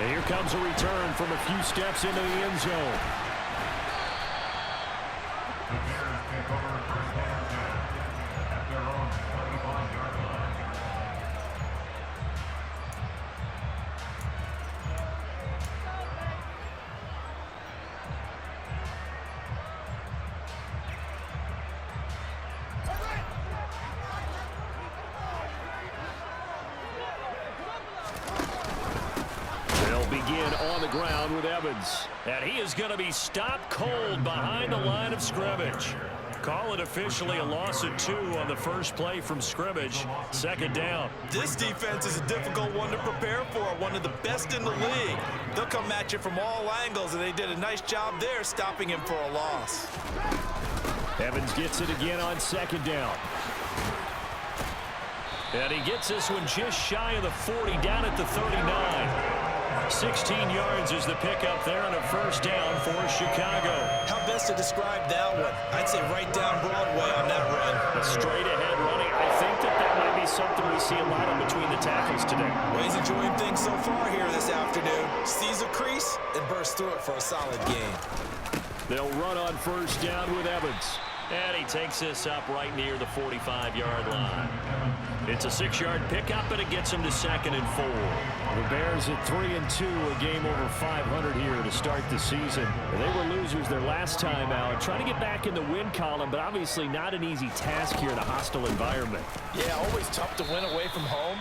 And here comes a return from a few steps into the end zone. The Bears take over first down at their own 25-yard line. Begin on the ground with Evans. And he is going to be stopped cold behind the line of scrimmage. Call it officially a loss of 2 on the first play from scrimmage. Second down. This defense is a difficult one to prepare for, one of the best in the league. They'll come at you from all angles, and they did a nice job there stopping him for a loss. Evans gets it again on second down. And he gets this one just shy of the 40, down at the 39. 16 yards is the pickup there on a first down for Chicago. How best to describe that one? I'd say right down Broadway on that run. A straight ahead running. I think that might be something we see a lot in between the tackles today. Well, he's enjoying things so far here this afternoon. Sees a crease and bursts through it for a solid gain. They'll run on first down with Evans. And he takes this up right near the 45-yard line. It's a 6-yard pickup, and it gets him to 2nd and 4. The Bears at 3-2, a game over 500 here to start the season. They were losers their last time out, trying to get back in the win column, but obviously not an easy task here in a hostile environment. Yeah, always tough to win away from home.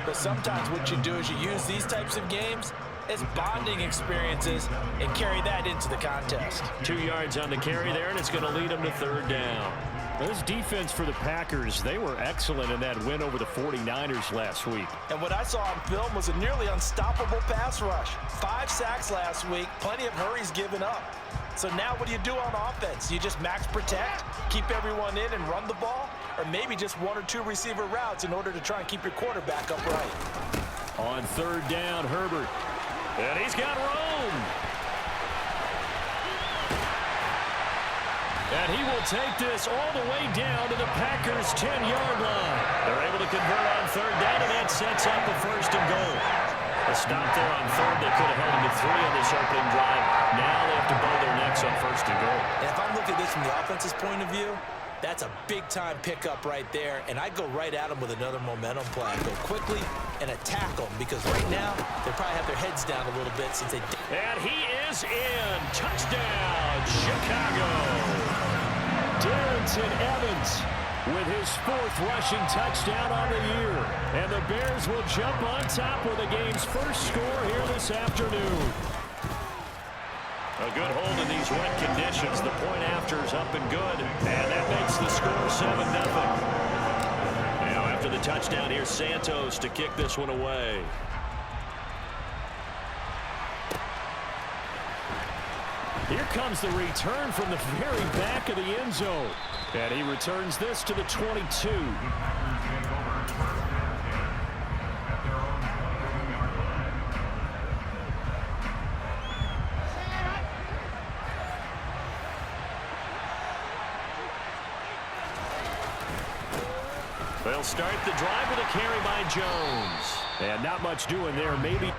But sometimes what you do is you use these types of games as bonding experiences and carry that into the contest. 2 yards on the carry there, and it's going to lead them to third down. This defense for the Packers, they were excellent in that win over the 49ers last week. And what I saw on film was a nearly unstoppable pass rush. 5 sacks last week, plenty of hurries given up. So now what do you do on offense? You just max protect, keep everyone in and run the ball, or maybe just 1 or 2 receiver routes in order to try and keep your quarterback upright. On third down, Herbert. And he's got room. And he will take this all the way down to the Packers' 10-yard line. They're able to convert on third down, and that sets up a first and goal. A stop there on third. They could have held him to 3 on this opening drive. Now they have to bow their necks on first and goal. And if I'm looking at this from the offense's point of view, that's a big-time pickup right there, and I go right at them with another momentum play. I go quickly and attack them, because right now they probably have their heads down a little bit since they... And he is in. Touchdown, Chicago. Darrington Evans with his 4th rushing touchdown on the year. And the Bears will jump on top with the game's first score here this afternoon. A good hold in these wet conditions. The point after is up and good. And that makes the score 7-0. Now after the touchdown, here's Santos to kick this one away. Here comes the return from the very back of the end zone. And he returns this to the 22. They'll start the drive with a carry by Jones. And not much doing there, maybe.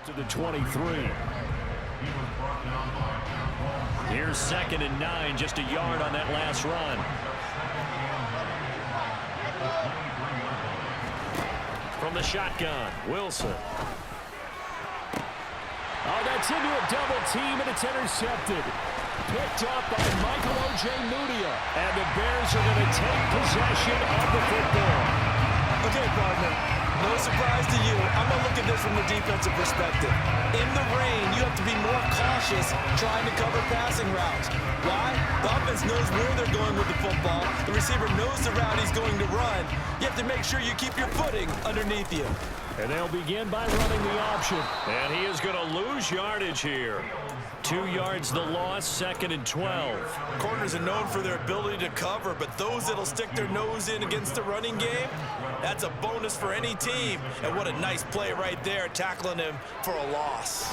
To the 23. He was brought down by Here's 2nd and 9, just a yard on that last run. From the shotgun, Wilson. Oh, that's into a double team, and it's intercepted. Picked up by Michael Ojemudia. And the Bears are going to take possession of the football. Okay, partner, no surprise to you. I'm going to look at this from the defensive perspective. In the rain, you have to be more cautious trying to cover passing routes. Why? The offense knows where they're going with the football. The receiver knows the route he's going to run. You have to make sure you keep your footing underneath you. And they'll begin by running the option. And he is going to lose yardage here. 2 yards the loss, 2nd and 12. Corners are known for their ability to cover, but those that'll stick their nose in against the running game, that's a bonus for any team. And what a nice play right there, tackling him for a loss.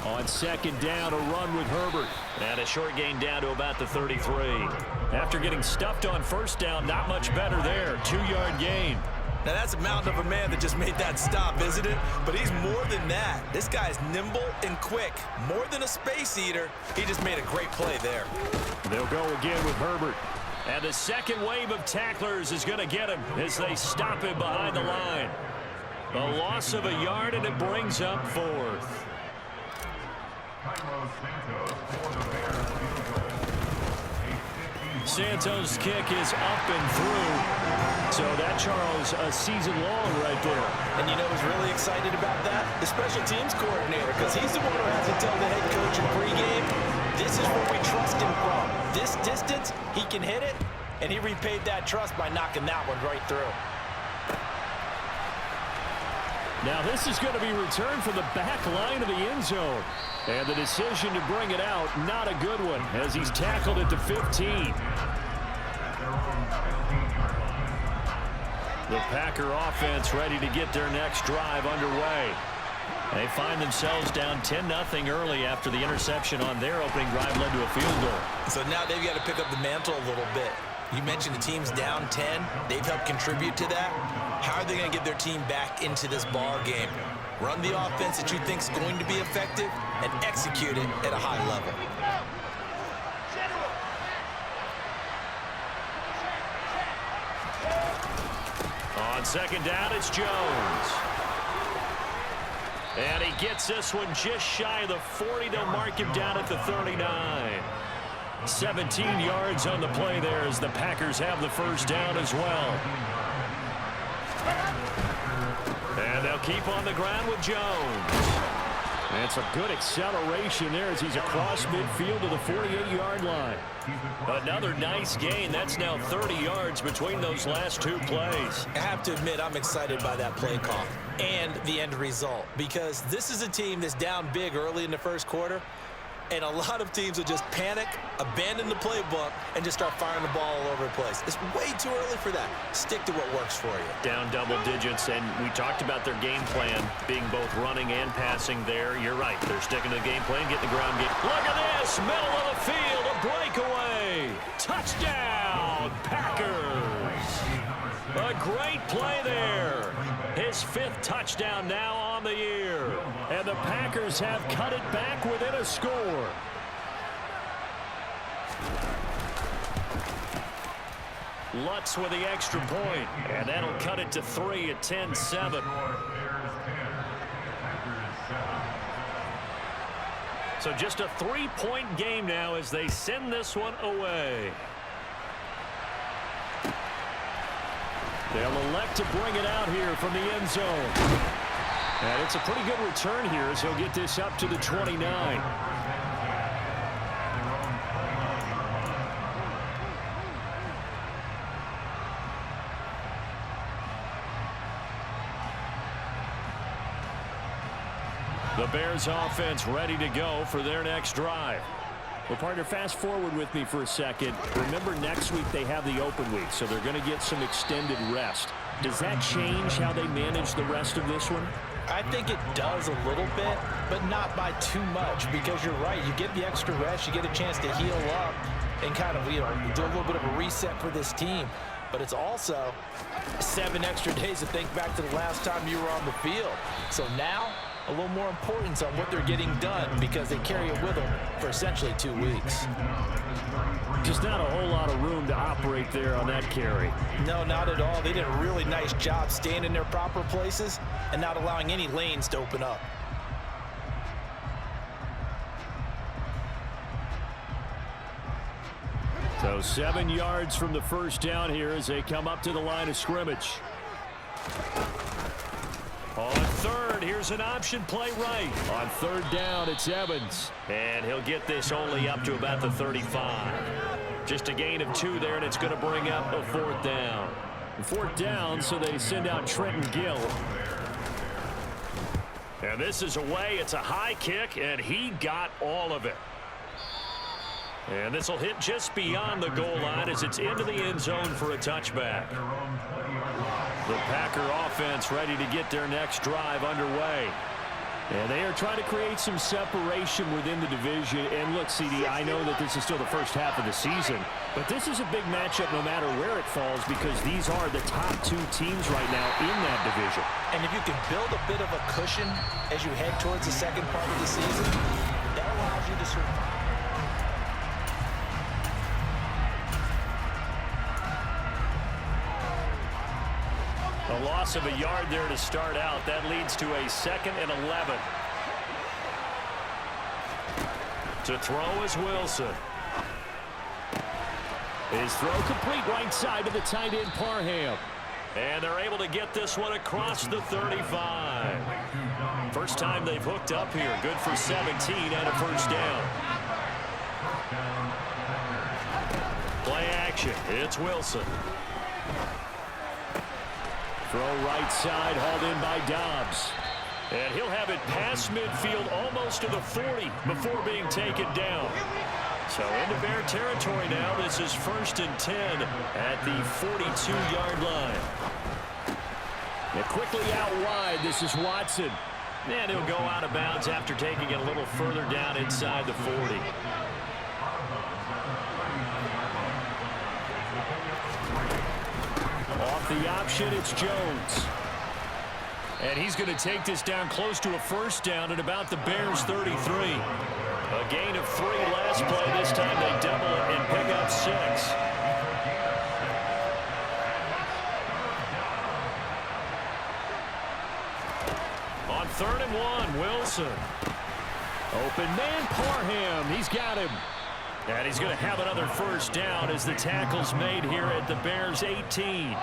On 2nd down, a run with Herbert. And a short gain down to about the 33. After getting stuffed on 1st down, not much better there. 2-yard gain. Now, that's a mountain of a man that just made that stop, isn't it? But he's more than that. This guy's nimble and quick. More than a space eater. He just made a great play there. They'll go again with Herbert. And the second wave of tacklers is going to get him as they stop him behind the line. A loss of a yard, and it brings up 4th. Santos' kick is up and through. So that, Charles, a season long right there. And you know who's really excited about that? The special teams coordinator, because he's the one who has to tell the head coach in pregame, this is where we trust him from. This distance, he can hit it, and he repaid that trust by knocking that one right through. Now this is going to be returned from the back line of the end zone. And the decision to bring it out, not a good one, as he's tackled at the 15. The Packer offense ready to get their next drive underway. They find themselves down 10-0 early after the interception on their opening drive led to a field goal. So now they've got to pick up the mantle a little bit. You mentioned the team's down 10. They've helped contribute to that. How are they going to get their team back into this ball game? Run the offense that you think is going to be effective and execute it at a high level. On 2nd down, it's Jones. And he gets this one just shy of the 40. They'll mark him down at the 39. 17 yards on the play there as the Packers have the 1st down as well. And they'll keep on the ground with Jones. That's a good acceleration there as he's across midfield to the 48-yard line. Another nice gain. That's now 30 yards between those last 2 plays. I have to admit, I'm excited by that play call and the end result, because this is a team that's down big early in the 1st quarter, and a lot of teams will just panic, abandon the playbook, and just start firing the ball all over the place. It's way too early for that. Stick to what works for you. Down double digits, and we talked about their game plan being both running and passing there. You're right. They're sticking to the game plan, getting the ground game. Look at this. Middle of the field, a breakaway. Touchdown, Packers. A great play there. His 5th touchdown now on the year. And the Packers have cut it back within a score. Lutz with the extra point, and that'll cut it to 3 at 10-7. So just a 3-point game now as they send this one away. They'll elect to bring it out here from the end zone. And it's a pretty good return here as he'll get this up to the 29. The Bears offense ready to go for their next drive. Well, partner, fast forward with me for a second. Remember, next week they have the open week, so they're going to get some extended rest. Does that change how they manage the rest of this one? I think it does a little bit, but not by too much, because you're right. You get the extra rest, you get a chance to heal up and kind of, do a little bit of a reset for this team. But it's also 7 extra days to think back to the last time you were on the field. So now a little more importance on what they're getting done because they carry it with them for essentially 2 weeks. Just not a whole lot of room to operate there on that carry. No, not at all. They did a really nice job staying in their proper places and not allowing any lanes to open up. So 7 yards from the first down here as they come up to the line of scrimmage. On third, here's an option play right. On third down, it's Evans. And he'll get this only up to about the 35. Just a gain of 2 there, and it's going to bring up a 4th down. 4th down, so they send out Trenton Gill. And this is away. It's a high kick, and he got all of it. And this will hit just beyond the goal line as it's into the end zone for a touchback. The Packer offense ready to get their next drive underway. And they are trying to create some separation within the division. And look, CD, I know that this is still the first half of the season, but this is a big matchup no matter where it falls because these are the top 2 teams right now in that division. And if you can build a bit of a cushion as you head towards the second part of the season, that allows you to survive. A loss of a yard there to start out. That leads to a 2nd and 11. To throw is Wilson. His throw complete right side to the tight end Parham. And they're able to get this one across the 35. First time they've hooked up here. Good for 17 and a first down. Play action. It's Wilson. Throw right side, hauled in by Dobbs. And he'll have it past midfield almost to the 40 before being taken down. So into Bear territory now. This is 1st and 10 at the 42-yard line. And quickly out wide, this is Watson. And he'll go out of bounds after taking it a little further down inside the 40. Off the option, it's Jones. And he's going to take this down close to a first down at about the Bears' 33. A gain of 3 last play. This time they double it and pick up 6. On 3rd and 1, Wilson. Open man, Parham. He's got him. And he's going to have another first down as the tackle's made here at the Bears' 18.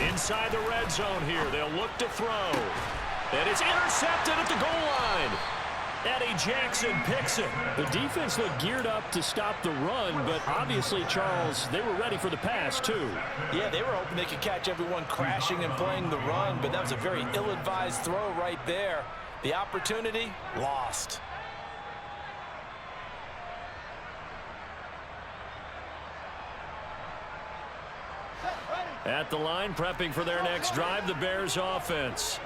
Inside the red zone here. They'll look to throw. And it's intercepted at the goal line. Eddie Jackson picks it. The defense looked geared up to stop the run, but obviously, Charles, they were ready for the pass, too. Yeah, they were hoping they could catch everyone crashing and playing the run, but that was a very ill-advised throw right there. The opportunity, lost. At the line, prepping for their next drive, the Bears offense.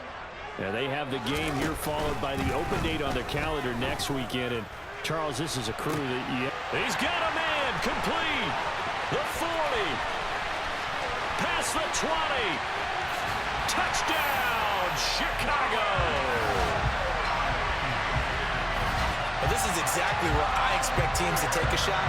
Yeah, they have the game here followed by the open date on their calendar next weekend. And, Charles, this is a crew that He's got a man, complete. The 40. Past the 20. Touchdown, Chicago. Well, this is exactly where I expect teams to take a shot.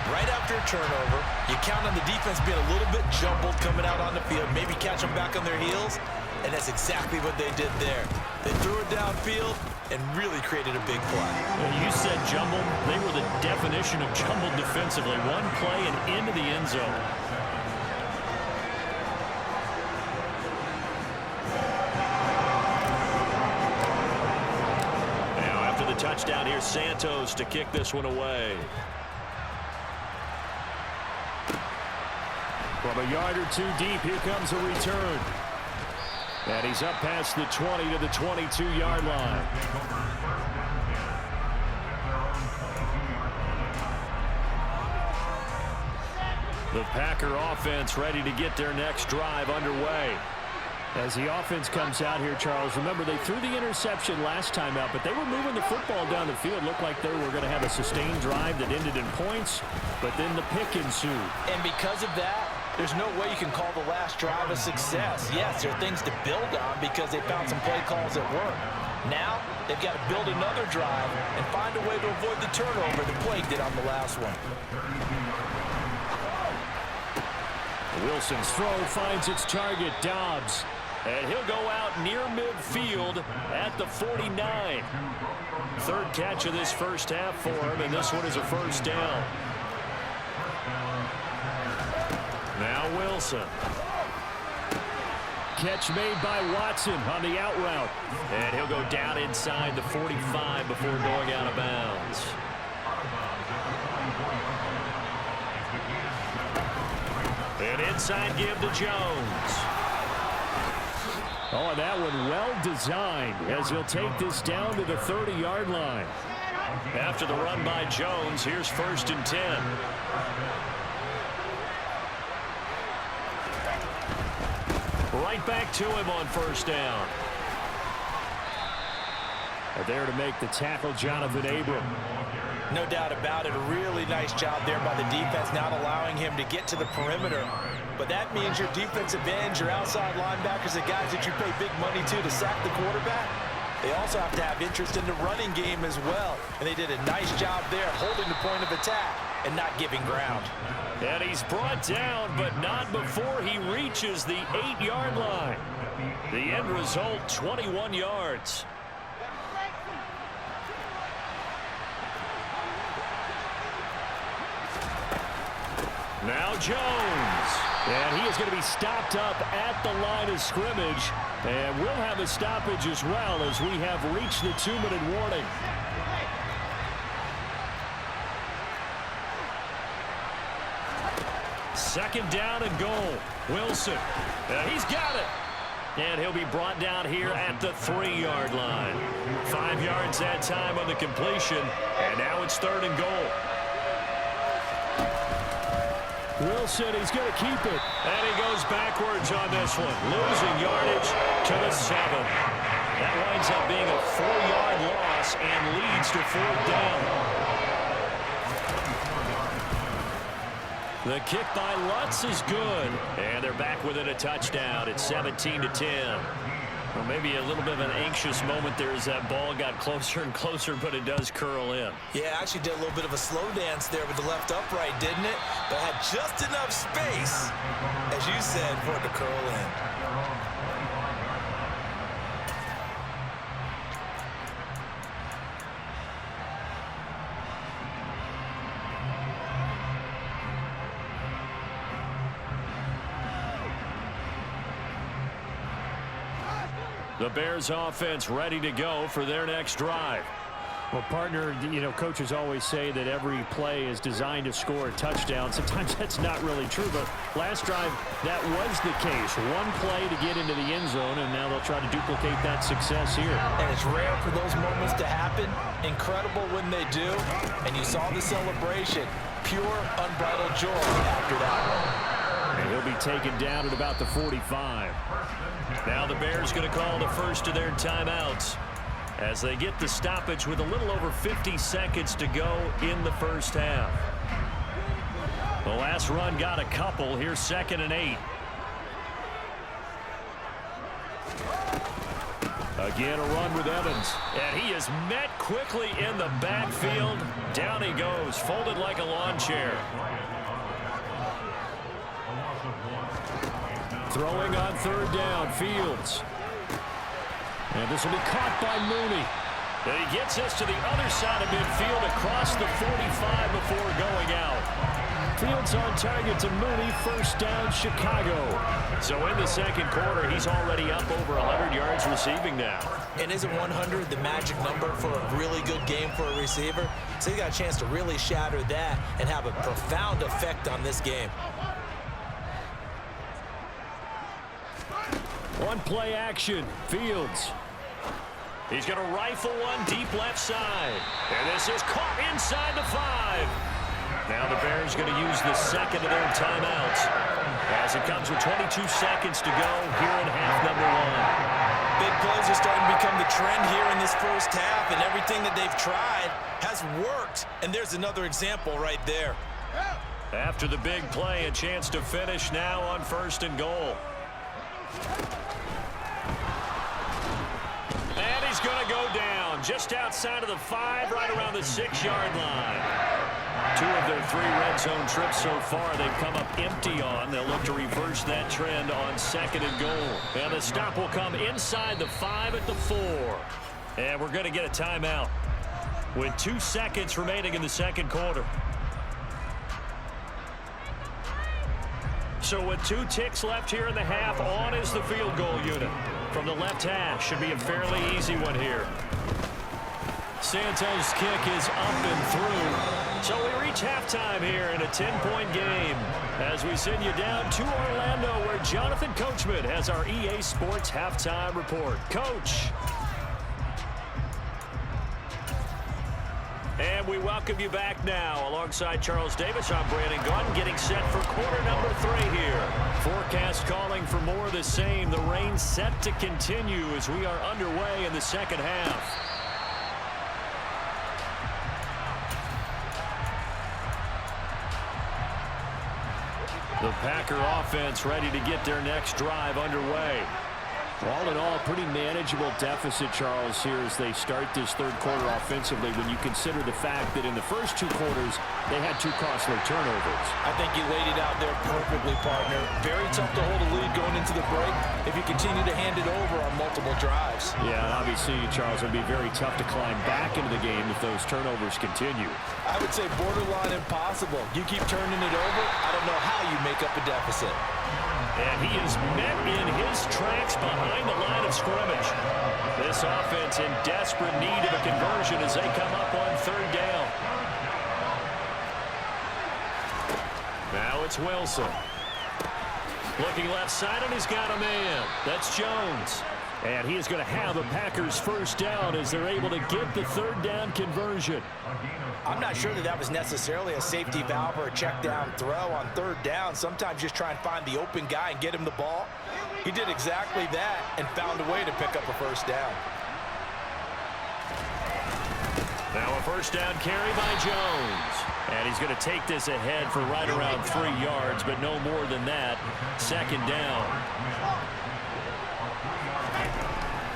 Right after a turnover, you count on the defense being a little bit jumbled coming out on the field, maybe catch them back on their heels. And that's exactly what they did there. They threw it downfield and really created a big play. Well, you said jumbled. They were the definition of jumbled defensively. One play and into the end zone. Now after the touchdown, here's Santos to kick this one away. from a yard or 2 deep, here comes a return. And he's up past the 20 to the 22-yard line. The Packer offense ready to get their next drive underway. As the offense comes out here, Charles, remember they threw the interception last time out, but they were moving the football down the field. Looked like they were going to have a sustained drive that ended in points, but then the pick ensued. And because of that, there's no way you can call the last drive a success. Yes, there are things to build on because they found some play calls that work. Now, they've got to build another drive and find a way to avoid the turnover the play did on the last one. Wilson's throw finds its target, Dobbs. And he'll go out near midfield at the 49. Third catch of this first half for him, and this one is a first down. Now Wilson. Catch made by Watson on the out route. And he'll go down inside the 45 before going out of bounds. An inside give to Jones. Oh, and that one well designed as he'll take this down to the 30-yard line. After the run by Jones, here's 1st and 10. Right back to him on first down. And there to make the tackle, Jonathan Abram. No doubt about it. A really nice job there by the defense, not allowing him to get to the perimeter. But that means your defensive ends, your outside linebackers, the guys that you pay big money to sack the quarterback, they also have to have interest in the running game as well. And they did a nice job there holding the point of attack and not giving ground. And he's brought down, but not before he reaches the 8-yard line. The end result, 21 yards. Now Jones. And he is going to be stopped up at the line of scrimmage. And we'll have a stoppage as well as we have reached the 2-minute warning. Second down and goal. Wilson. He's got it. And he'll be brought down here at the 3-yard line. 5 yards that time on the completion. And now it's 3rd and goal. Wilson, he's going to keep it. And he goes backwards on this one. Losing yardage to the 7. That winds up being a 4-yard loss and leads to 4th down. The kick by Lutz is good. And they're back within a touchdown. It's 17-10. Well, maybe a little bit of an anxious moment there as that ball got closer and closer, but it does curl in. Yeah, actually did a little bit of a slow dance there with the left upright, didn't it? But had just enough space, as you said, for it to curl in. The Bears offense ready to go for their next drive. Well, partner, you know, coaches always say that every play is designed to score a touchdown. Sometimes that's not really true, but last drive, that was the case. One play to get into the end zone, and now they'll try to duplicate that success here. And it's rare for those moments to happen. Incredible when they do. And you saw the celebration. Pure, unbridled joy after that one. And he'll be taken down at about the 45. Now the Bears going to call the first of their timeouts as they get the stoppage with a little over 50 seconds to go in the first half. The last run got a couple. Here's 2nd and 8. Again, a run with Evans. And he is met quickly in the backfield. Down he goes, folded like a lawn chair. Throwing on 3rd down, Fields. And this will be caught by Mooney. And he gets us to the other side of midfield across the 45 before going out. Fields on target to Mooney, 1st down, Chicago. So in the second quarter, he's already up over 100 yards receiving now. And isn't 100 the magic number for a really good game for a receiver? So he got a chance to really shatter that and have a profound effect on this game. One play action, Fields. He's going to rifle one deep left side. And this is caught inside the 5. Now the Bears going to use the second of their timeouts. As it comes with 22 seconds to go here in half number one. Big plays are starting to become the trend here in this first half, and everything that they've tried has worked. And there's another example right there. After the big play, a chance to finish now on 1st and goal. And he's going to go down just outside of the 5, right around the 6-yard line. 2 of their 3 red zone trips so far they've come up empty on. They'll look to reverse that trend on 2nd and goal. And the stop will come inside the 5 at the 4. And we're going to get a timeout with 2 seconds remaining in the second quarter. So with 2 ticks left here in the half, on is the field goal unit. From the left hash, should be a fairly easy one here. Santos' kick is up and through. So we reach halftime here in a 10-point game as we send you down to Orlando, where Jonathan Coachman has our EA Sports halftime report. Coach. And we welcome you back now. Alongside Charles Davis, I'm Brandon Gaudin, getting set for quarter number 3 here. Forecast calling for more of the same. The rain set to continue as we are underway in the second half. The Packer offense ready to get their next drive underway. All in all, pretty manageable deficit, Charles, here as they start this third quarter offensively when you consider the fact that in the first 2 quarters, they had 2 costly turnovers. I think you laid it out there perfectly, partner. Very tough to hold a lead going into the break if you continue to hand it over on multiple drives. Yeah, and obviously, Charles, it would be very tough to climb back into the game if those turnovers continue. I would say borderline impossible. You keep turning it over, I don't know how you make up a deficit. And he is met in his tracks behind the line of scrimmage. This offense in desperate need of a conversion as they come up on 3rd down. Now it's Wilson. Looking left side, and he's got a man. That's Jones. And he is going to have a Packers first down as they're able to get the 3rd down conversion. I'm not sure that was necessarily a safety valve or a check down throw on 3rd down. Sometimes just try and find the open guy and get him the ball. He did exactly that and found a way to pick up a first down. Now a first down carry by Jones. And he's going to take this ahead for right around 3 yards, but no more than that. 2nd down.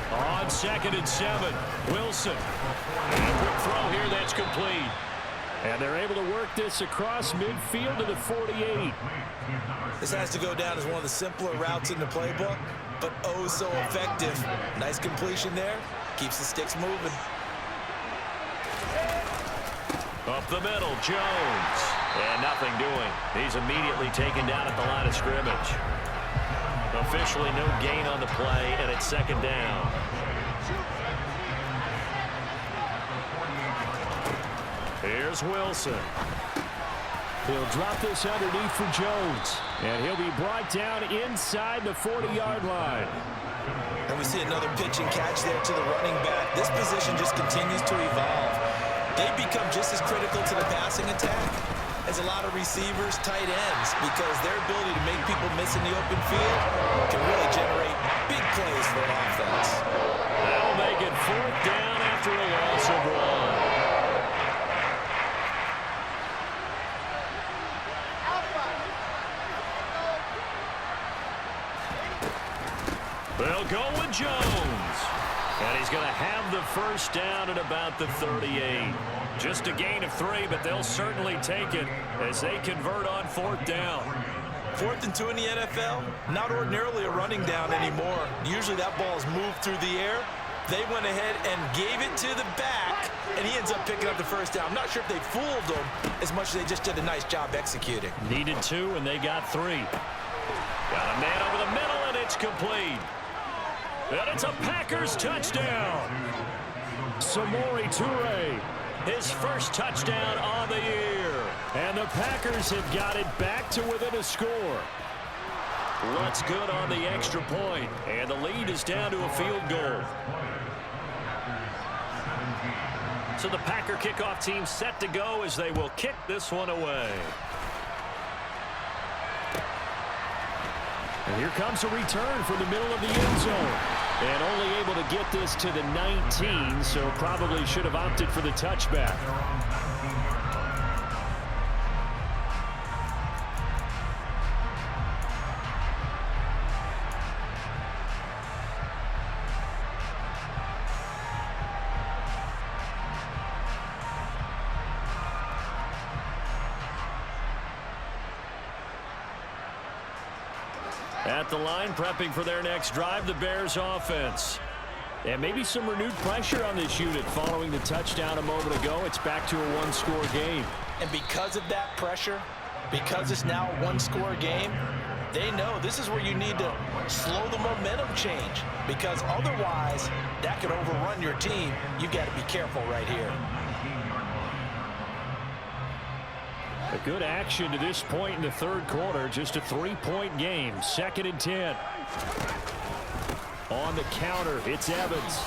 On 2nd and 7, Wilson. And a quick throw here that's complete. And they're able to work this across midfield to the 48. This has to go down as one of the simpler routes in the playbook, but oh so effective. Nice completion there. Keeps the sticks moving. Up the middle, Jones. And nothing doing. He's immediately taken down at the line of scrimmage. Officially no gain on the play, and it's 2nd down. Here's Wilson. He'll drop this underneath for Jones. And he'll be brought down inside the 40-yard line. And we see another pitch and catch there to the running back. This position just continues to evolve. They become just as critical to the passing attack as a lot of receivers, tight ends, because their ability to make people miss in the open field can really generate big plays for an offense. That'll make it 4th down after a loss of 1. They'll go with Jones. And he's going to have the first down at about the 38. Just a gain of 3, but they'll certainly take it as they convert on 4th down. 4th and 2 in the NFL, not ordinarily a running down anymore. Usually that ball is moved through the air. They went ahead and gave it to the back, and he ends up picking up the first down. I'm not sure if they fooled him as much as they just did a nice job executing. Needed 2, and they got 3. Got a man over the middle, and it's complete. And it's a Packers touchdown. Samori Toure, his first touchdown on the year. And the Packers have got it back to within a score. What's good on the extra point, and the lead is down to a field goal. So the Packer kickoff team set to go as they will kick this one away. And here comes a return from the middle of the end zone. And only able to get this to the 19, so probably should have opted for the touchback. At the line, prepping for their next drive, the Bears offense. And maybe some renewed pressure on this unit following the touchdown a moment ago. It's back to a one-score game. And because of that pressure, because it's now a one-score game, they know this is where you need to slow the momentum change, because otherwise that could overrun your team. You've got to be careful right here. A good action to this point in the third quarter. Just a 3-point game. 2nd and 10. On the counter, it's Evans.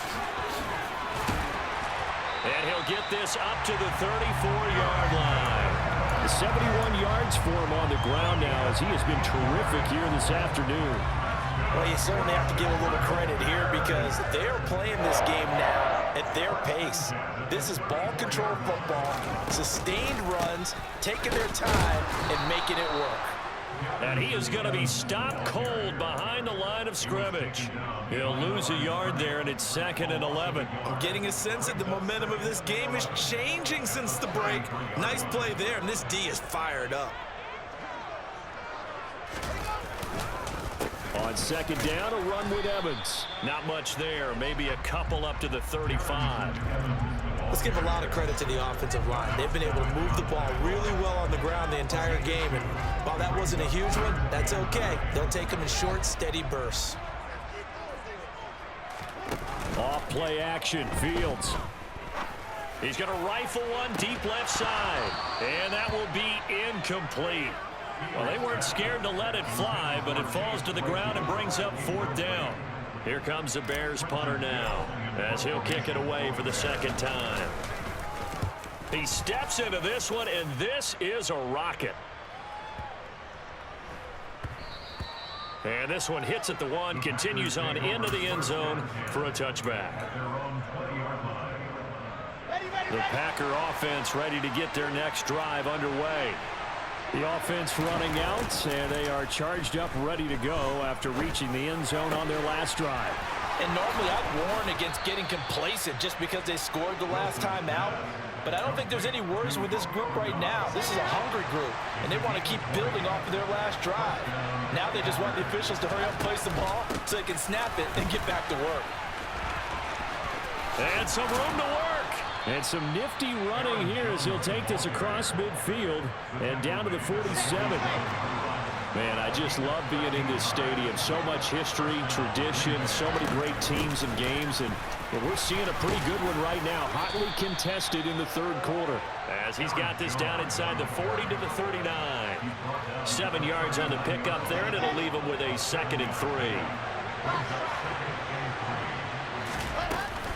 And he'll get this up to the 34-yard line. 71 yards for him on the ground now, as he has been terrific here this afternoon. Well, you certainly have to give a little credit here, because they're playing this game now at their pace. This is ball control football, sustained runs, taking their time and making it work. And he is going to be stopped cold behind the line of scrimmage. He'll lose a yard there, and it's 2nd and 11. I'm getting a sense that the momentum of this game is changing since the break. Nice play there, and this D is fired up. On 2nd down, a run with Evans. Not much there, maybe a couple up to the 35. Let's give a lot of credit to the offensive line. They've been able to move the ball really well on the ground the entire game, and while that wasn't a huge one, that's okay. They'll take them in short, steady bursts. Off play action, Fields. He's going to rifle one deep left side, and that will be incomplete. Well, they weren't scared to let it fly, but it falls to the ground and brings up 4th down. Here comes the Bears punter now, as he'll kick it away for the 2nd time. He steps into this one, and this is a rocket. And this one hits at the 1, continues on into the end zone for a touchback. The Packer offense ready to get their next drive underway. The offense running out, and they are charged up, ready to go after reaching the end zone on their last drive. And normally I'd warn against getting complacent just because they scored the last time out. But I don't think there's any worries with this group right now. This is a hungry group, and they want to keep building off of their last drive. Now they just want the officials to hurry up and place the ball so they can snap it and get back to work. And some room to work. And some nifty running here as he'll take this across midfield and down to the 47. Man, I just love being in this stadium. So much history, tradition, so many great teams and games, and we're seeing a pretty good one right now. Hotly contested in the third quarter. As he's got this down inside the 40 to the 39. 7 yards on the pickup there, and it'll leave him with a 2nd and 3.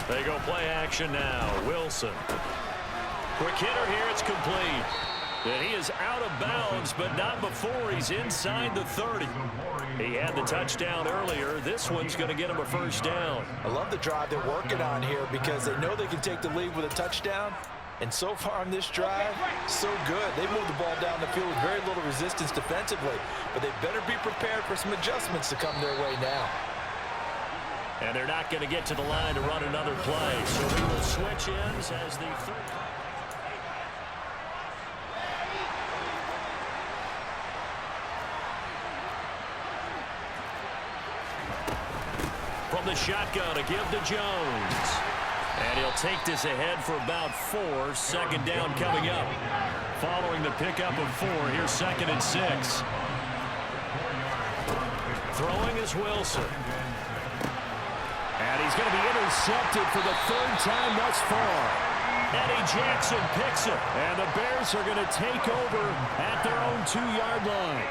They go play action now. Wilson. Quick hitter here. It's complete. And he is out of bounds, but not before he's inside the 30. He had the touchdown earlier. This one's going to get him a 1st down. I love the drive they're working on here, because they know they can take the lead with a touchdown. And so far on this drive, so good. They moved the ball down the field with very little resistance defensively. But they better be prepared for some adjustments to come their way now. And they're not going to get to the line to run another play. So we will switch ends as the third. From the shotgun, a give to Jones. And he'll take this ahead for about 4. 2nd down coming up. Following the pickup of 4, here's 2nd and 6. Throwing is Wilson. And he's going to be intercepted for the 3rd time thus far. Eddie Jackson picks it. And the Bears are going to take over at their own 2-yard line.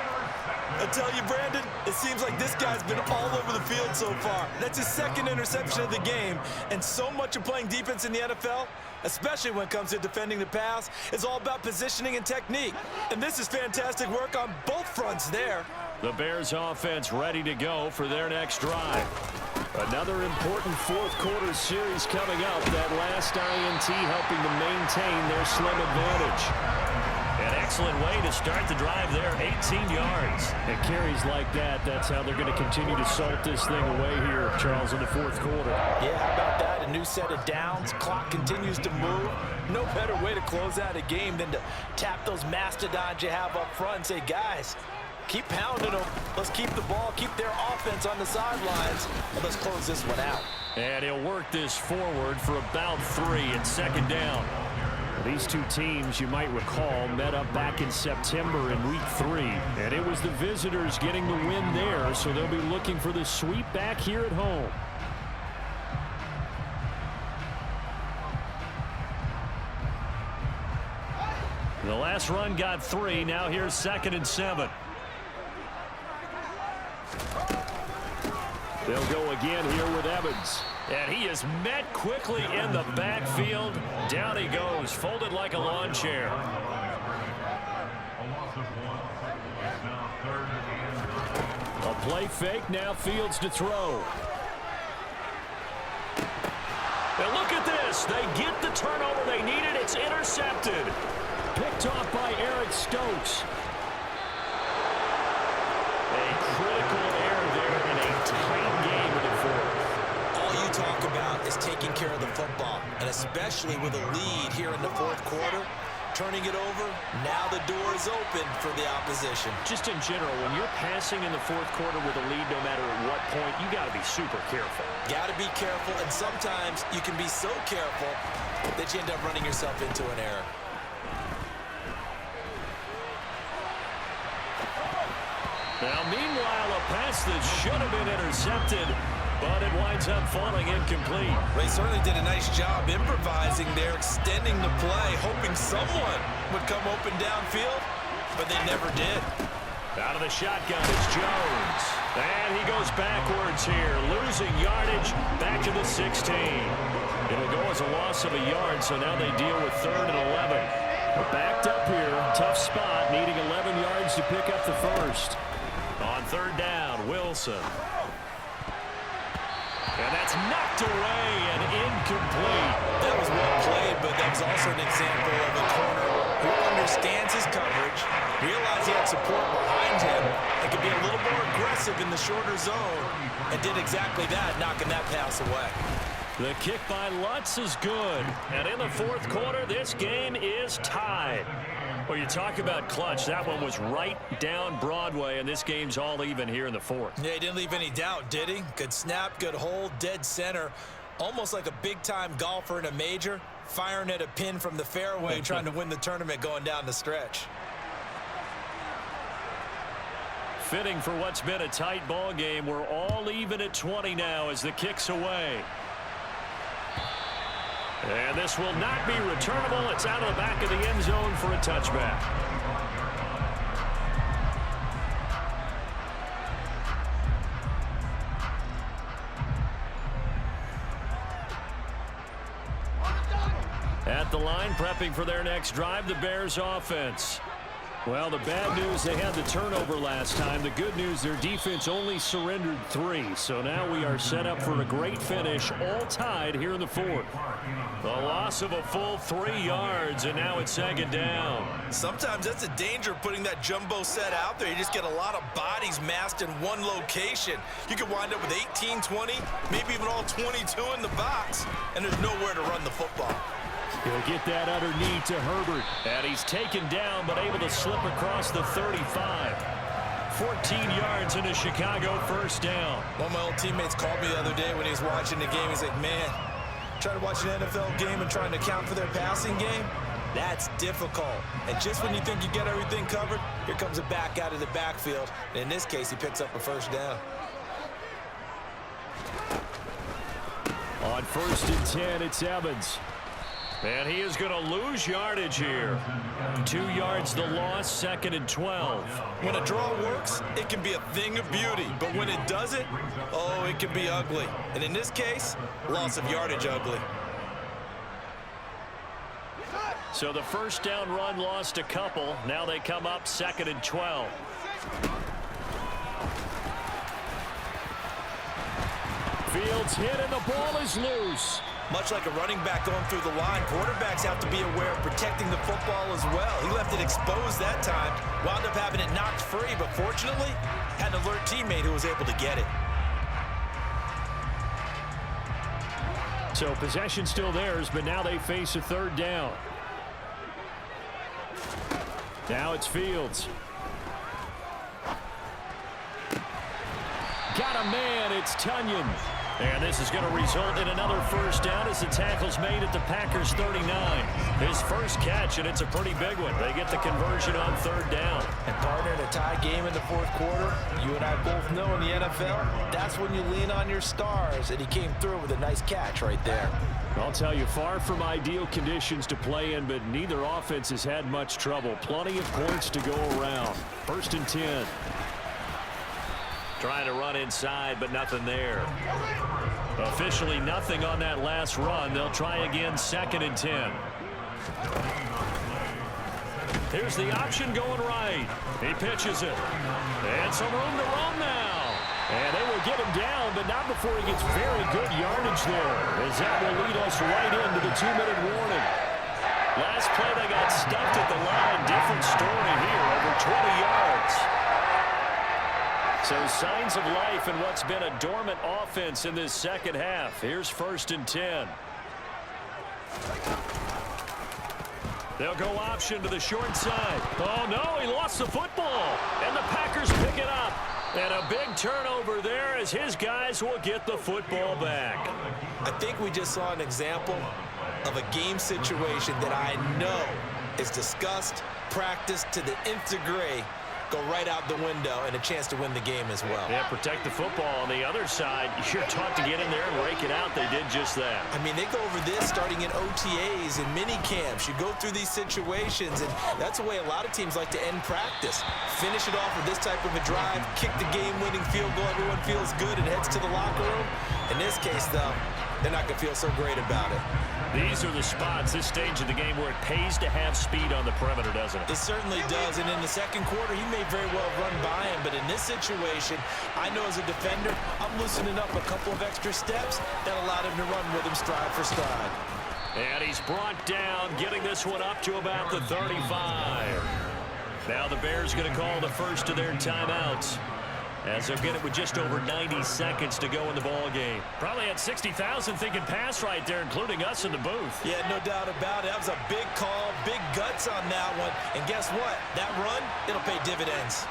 I tell you, Brandon, it seems like this guy's been all over the field so far. That's his 2nd interception of the game. And so much of playing defense in the NFL, especially when it comes to defending the pass, is all about positioning and technique. And this is fantastic work on both fronts there. The Bears offense ready to go for their next drive. Another important fourth-quarter series coming up. That last INT helping to maintain their slim advantage. An excellent way to start the drive there, 18 yards. And carries like that, that's how they're going to continue to salt this thing away here, Charles, in the fourth quarter. Yeah, how about that? A new set of downs. Clock continues to move. No better way to close out a game than to tap those mastodons you have up front and say, guys, keep pounding them. Let's keep the ball, keep their offense on the sidelines, and let's close this one out. And he'll work this forward for about 3 at second down. These two teams, you might recall, met up back in September in Week 3. And it was the visitors getting the win there, so they'll be looking for the sweep back here at home. The last run got 3. Now here's 2nd and 7. They'll go again here with Evans. And he is met quickly in the backfield. Down he goes, folded like a lawn chair. A play fake, now Fields to throw. And look at this. They get the turnover they needed. It's intercepted. Picked off by Eric Stokes. A critical error there in a tight game in the fourth. All you talk about is taking care of the football, and especially with a lead here in the fourth quarter, turning it over, now the door is open for the opposition. Just in general, when you're passing in the fourth quarter with a lead, no matter at what point, you got to be super careful. Got to be careful, and sometimes you can be so careful that you end up running yourself into an error. Now, meanwhile, a pass that should have been intercepted, but it winds up falling incomplete. They certainly did a nice job improvising there, extending the play, hoping someone would come open downfield, but they never did. Out of the shotgun, it's Jones. And he goes backwards here, losing yardage back to the 16. It'll go as a loss of a yard, so now they deal with 3rd and 11. They're backed up here, tough spot, needing 11 yards to pick up the first. On 3rd down, Wilson. And that's knocked away and incomplete. That was well played, but that was also an example of a corner who understands his coverage, realized he had support behind him, and could be a little more aggressive in the shorter zone, and did exactly that, knocking that pass away. The kick by Lutz is good. And in the fourth quarter, this game is tied. Well, you talk about clutch. That one was right down Broadway, and this game's all even here in the fourth. Yeah, he didn't leave any doubt, did he? Good snap, good hold, dead center. Almost like a big-time golfer in a major, firing at a pin from the fairway, trying to win the tournament going down the stretch. Fitting for what's been a tight ball game. We're all even at 20 now as the kick's away. And this will not be returnable. It's out of the back of the end zone for a touchback. At the line, prepping for their next drive, the Bears offense. Well, the bad news, they had the turnover last time. The good news, their defense only surrendered 3. So now we are set up for a great finish, all tied here in the fourth. The loss of a full 3 yards, and now it's 2nd down. Sometimes that's a danger of putting that jumbo set out there. You just get a lot of bodies massed in one location. You could wind up with 18, 20, maybe even all 22 in the box, and there's nowhere to run the football. He'll get that underneath to Herbert. And he's taken down, but able to slip across the 35. 14 yards into Chicago, 1st down. One of my old teammates called me the other day when he was watching the game. He's like, man, trying to watch an NFL game and trying to account for their passing game, that's difficult. And just when you think you get everything covered, here comes a back out of the backfield. And in this case, he picks up a 1st down. On 1st and 10, it's Evans. And he is going to lose yardage here. 2 yards the loss, 2nd and 12. When a draw works, it can be a thing of beauty. But when it doesn't, oh, it can be ugly. And in this case, loss of yardage ugly. So the 1st down run lost a couple. Now they come up 2nd and 12. Fields hit, and the ball is loose. Much like a running back going through the line, quarterbacks have to be aware of protecting the football as well. He left it exposed that time, wound up having it knocked free, but fortunately, had an alert teammate who was able to get it. So possession still theirs, but now they face a third down. Now it's Fields. Got a man, it's Tunyon. And this is going to result in another first down as the tackle's made at the Packers 39. His first catch, and it's a pretty big one. They get the conversion on third down. And partner, in a tie game in the fourth quarter, you and I both know in the NFL, that's when you lean on your stars, and he came through with a nice catch right there. I'll tell you, far from ideal conditions to play in, but neither offense has had much trouble. Plenty of points to go around. First and 10. Trying to run inside, but nothing there. Officially nothing on that last run. They'll try again, second and 10. Here's the option going right. He pitches it. And some room to run now. And they will get him down, but not before he gets very good yardage there, as that will lead us right into the 2-minute warning. Last play, they got stuffed at the line. Different story here, over 20 yards. So signs of life in what's been a dormant offense in this second half. Here's first and 10. They'll go option to the short side. Oh, no, he lost the football. And the Packers pick it up. And a big turnover there as his guys will get the football back. I think we just saw an example of a game situation that I know is discussed, practiced to the nth degree, go right out the window, and a chance to win the game as well. Yeah, protect the football. On the other side, you're taught to get in there and rake it out. They did just that. I mean, they go over this starting in OTAs and mini camps. You go through these situations, and that's the way a lot of teams like to end practice. Finish it off with this type of a drive, kick the game-winning field goal. Everyone feels good and heads to the locker room. In this case, though, they're not going to feel so great about it. These are the spots, this stage of the game, where it pays to have speed on the perimeter, doesn't it? It certainly does, and in the second quarter, he may very well run by him, but in this situation, I know as a defender, I'm loosening up a couple of extra steps that allowed him to run with him stride for stride. And he's brought down, getting this one up to about the 35. Now the Bears going to call the first of their timeouts, as they'll get it with just over 90 seconds to go in the ball game. Probably had 60,000 thinking pass right there, including us in the booth. Yeah, no doubt about it. That was a big call, big guts on that one. And guess what? That run, it'll pay dividends.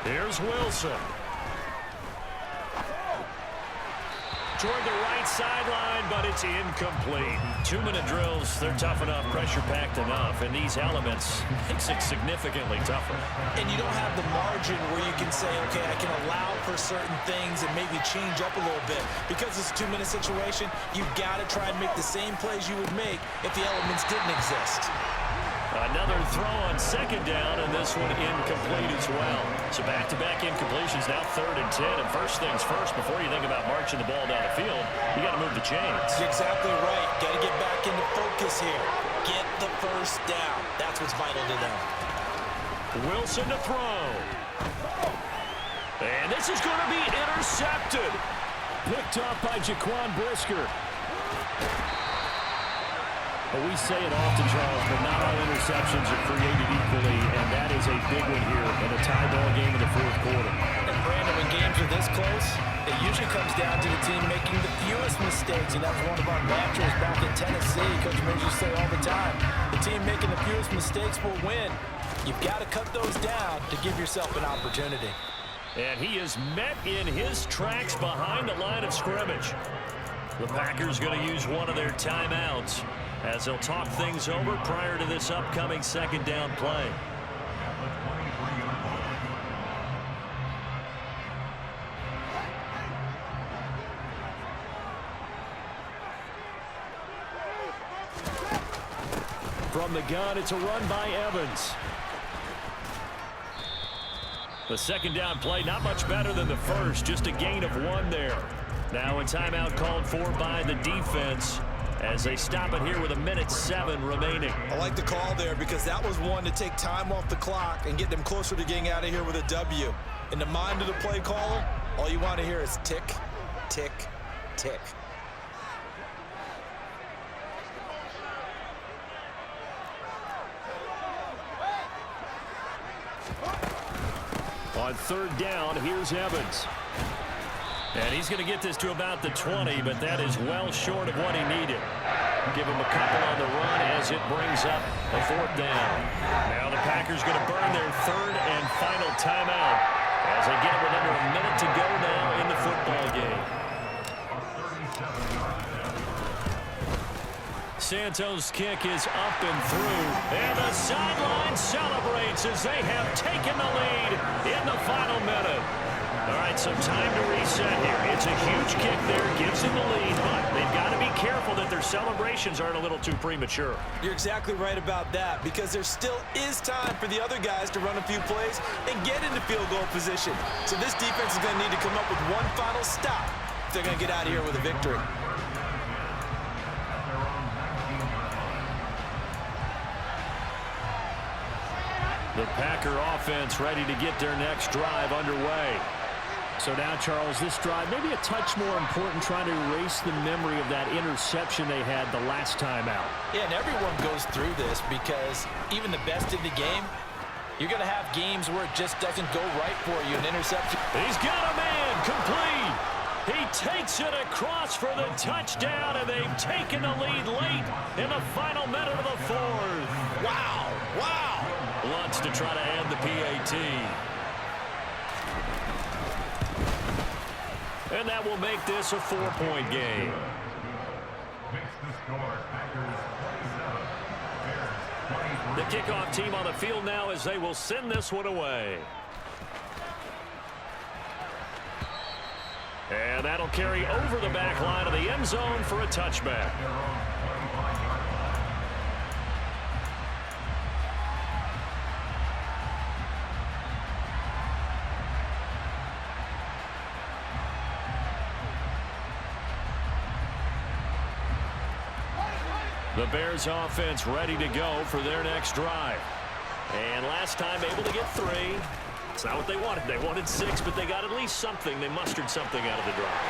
Here's Wilson. Toward the right sideline, but it's incomplete. 2-minute drills, they're tough enough, pressure-packed enough, and these elements makes it significantly tougher. And you don't have the margin where you can say, okay, I can allow for certain things and maybe change up a little bit. Because it's a 2-minute situation, you've got to try and make the same plays you would make if the elements didn't exist. Another throw on second down, and this one incomplete as well. So back-to-back incompletions, now third and 10. And first things first, before you think about marching the ball down the field, you got to move the chains. Exactly right. Got to get back into focus here. Get the first down. That's what's vital to them. Wilson to throw. And this is going to be intercepted. Picked up by Jaquan Brisker. But we say it often, Charles, but not all interceptions are created equally, and that is a big one here in a tie ball game in the fourth quarter. And Brandon, when games are this close, it usually comes down to the team making the fewest mistakes, and that was one of our mantras back in Tennessee. Coach Mays used to say all the time, the team making the fewest mistakes will win. You've got to cut those down to give yourself an opportunity. And he is met in his tracks behind the line of scrimmage. The Packers going to use one of their timeouts as they'll talk things over prior to this upcoming second down play. From the gun, it's a run by Evans. The second down play, not much better than the first, just a gain of 1 there. Now a timeout called for by the defense as they stop it here with 1:07 remaining. I like the call there because that was one to take time off the clock and get them closer to getting out of here with a W. In the mind of the play caller, All you want to hear is tick, tick, tick. On third down, here's Evans. And he's going to get this to about the 20, but that is well short of what he needed. Give him a couple on the run as it brings up a fourth down. Now the Packers going to burn their third and final timeout as they get it with under a minute to go now in the football game. Santos' kick is up and through, and the sideline celebrates as they have taken the lead in the final minute. All right, some time to reset here. It's a huge kick there, gives them the lead, but they've got to be careful that their celebrations aren't a little too premature. You're exactly right about that, because there still is time for the other guys to run a few plays and get into field goal position. So this defense is going to need to come up with one final stop if they're going to get out of here with a victory. The Packer offense ready to get their next drive underway. So now, Charles, this drive maybe a touch more important, trying to erase the memory of that interception they had the last time out. Yeah, and everyone goes through this because even the best in the game, you're going to have games where it just doesn't go right for you, an interception. He's got a man complete. He takes it across for the touchdown, and they've taken the lead late in the final minute of the fourth. Wow, wow. Lutz to try to add the PAT. And that will make this a 4-point game. The kickoff team on the field now as they will send this one away. And that'll carry over the back line of the end zone for a touchback. The Bears offense ready to go for their next drive. And last time able to get 3. It's not what they wanted. They wanted 6, but they got at least something. They mustered something out of the drive.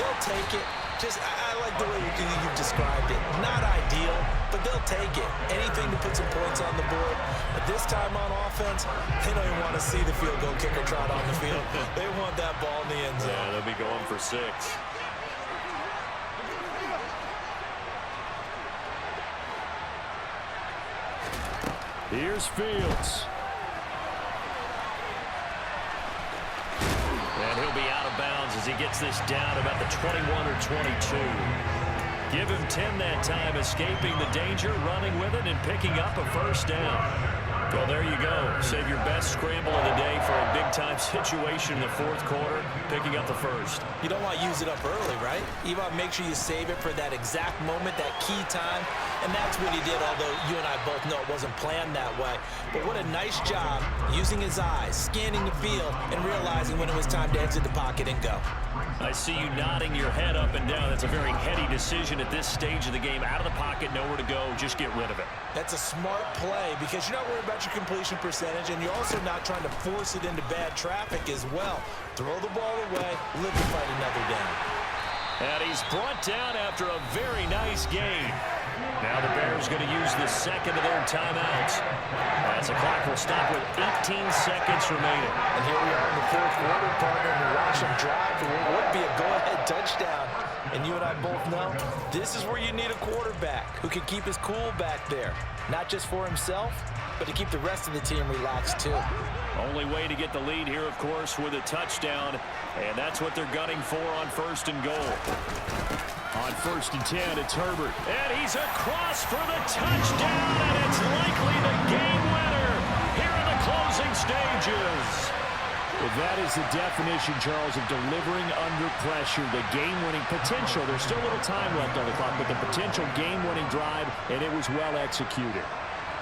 They'll take it. I like the way you described it. Not ideal, but they'll take it. Anything to put some points on the board. But this time on offense, they don't even want to see the field goal kicker trot on the field. They want that ball in the end zone. Yeah, they'll be going for 6. Here's Fields. And he'll be out of bounds as he gets this down about the 21 or 22. Give him 10 that time, escaping the danger, running with it, and picking up a first down. Well, there you go. Save your best scramble of the day for a big-time situation in the fourth quarter, picking up the first. You don't want to use it up early, right? You want to make sure you save it for that exact moment, that key time. And that's what he did, although you and I both know it wasn't planned that way. But what a nice job using his eyes, scanning the field, and realizing when it was time to exit the pocket and go. I see you nodding your head up and down. That's a very heady decision at this stage of the game. Out of the pocket, nowhere to go. Just get rid of it. That's a smart play because you're not worried about your completion percentage, and you're also not trying to force it into bad traffic as well. Throw the ball away, live to fight another down. And he's brought down after a very nice gain. Now the Bears going to use the second of their timeouts. As the clock will stop with 18 seconds remaining. And here we are in the fourth quarter, partner, and we watch them drive for what would be a go-ahead touchdown. And you and I both know this is where you need a quarterback who can keep his cool back there. Not just for himself, but to keep the rest of the team relaxed too. Only way to get the lead here, of course, with a touchdown. And that's what they're gunning for on first and goal. On first and 10, it's Herbert. And he's across for the touchdown, and it's likely the game winner here in the closing stages. Well, that is the definition, Charles, of delivering under pressure. The game-winning potential. There's still a little time left on the clock, but the potential game-winning drive, and it was well executed.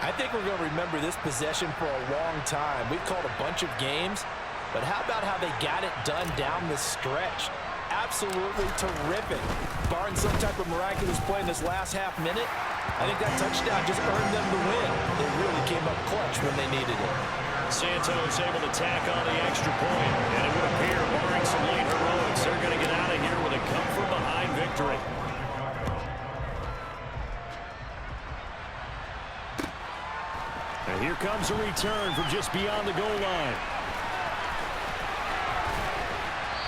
I think we're going to remember this possession for a long time. We've called a bunch of games, but how about how they got it done down the stretch? Absolutely terrific. Barring some type of miraculous play in this last half minute, I think that touchdown just earned them the win. They really came up clutch when they needed it. Santos able to tack on the extra point, and it would appear, barring some comes a return from just beyond the goal line.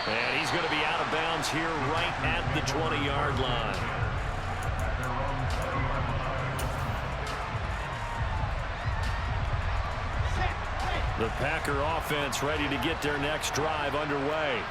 And he's going to be out of bounds here right at the 20-yard line. The Packer offense ready to get their next drive underway.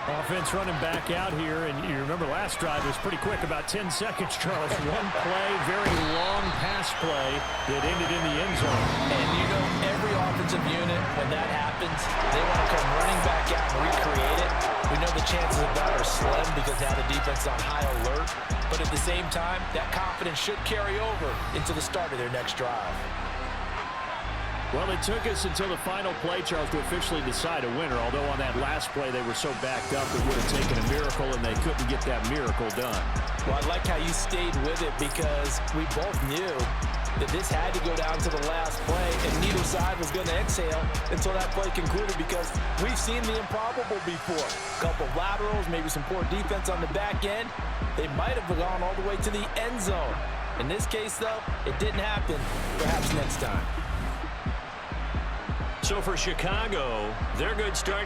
Offense running back out here, and you remember last drive was pretty quick, about 10 seconds, Charles. One play, very long pass play that ended in the end zone. And you know, every offensive unit, when that happens, they want to come running back out and recreate it. We know the chances of that are slim because now the defense is on high alert. But at the same time, that confidence should carry over into the start of their next drive. Well, it took us until the final play, Charles, to officially decide a winner, although on that last play they were so backed up it would have taken a miracle, and they couldn't get that miracle done. Well, I like how you stayed with it because we both knew that this had to go down to the last play, and neither side was going to exhale until that play concluded because we've seen the improbable before. A couple of laterals, maybe some poor defense on the back end. They might have gone all the way to the end zone. In this case, though, it didn't happen. Perhaps next time. So for Chicago, their good start